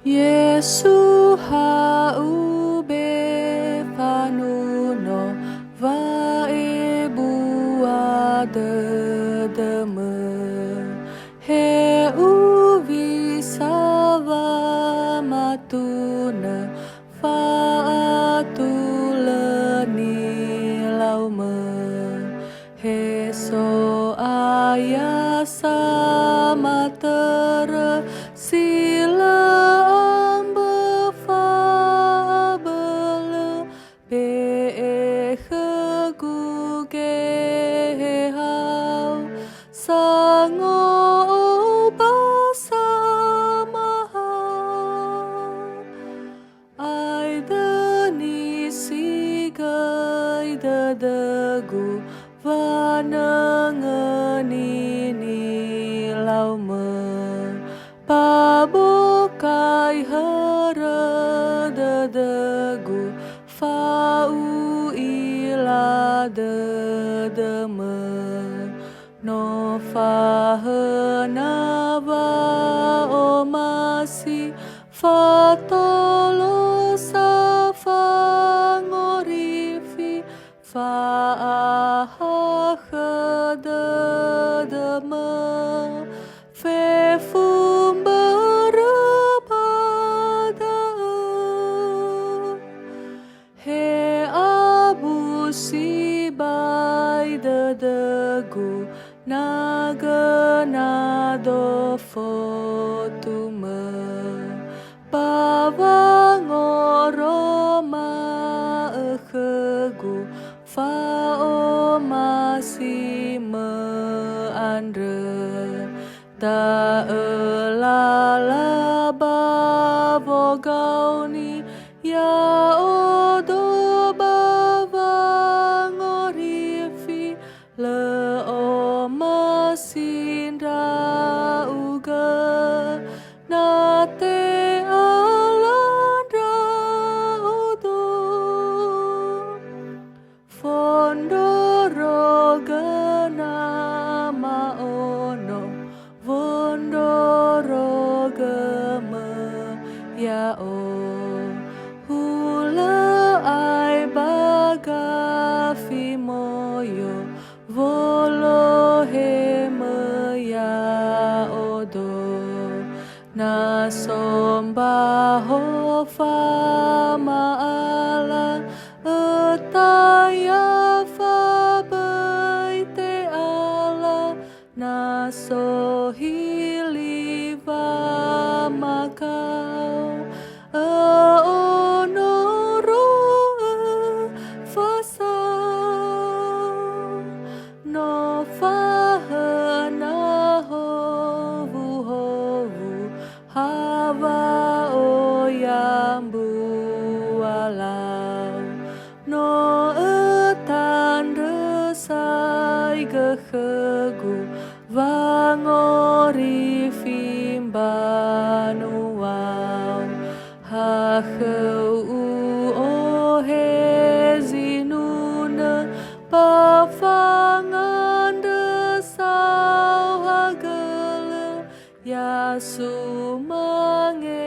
Yesu haube fanuno vae bua dedeme he uvi sava matuna faatuleni laume he so ayasa mater sila sango basamaha ai deni sigai dadagu vanangeni ni laume pabokai hara dadagu fau ila dademe no fahenava o masi fatolo safangorifi faahahededeme fefum berebada he abu sibai dedegu nagenado fotume pavangoroma ehegu fao masih meandre da elala bavogauni ya odo bavangorifi le masindra uga nate alandra udo fondoro gana maono vondoro geme ya o hula ai bagafi moyo volo hemaya odo na sombaho fama ala etaya fa baite ala na sohili va makau onoro fasa no fahana hovu hovu hava oyambu alau no etan desai gehegu vangori fimbanu wow haheu ohezinuna pafangan desau hagele yasu mange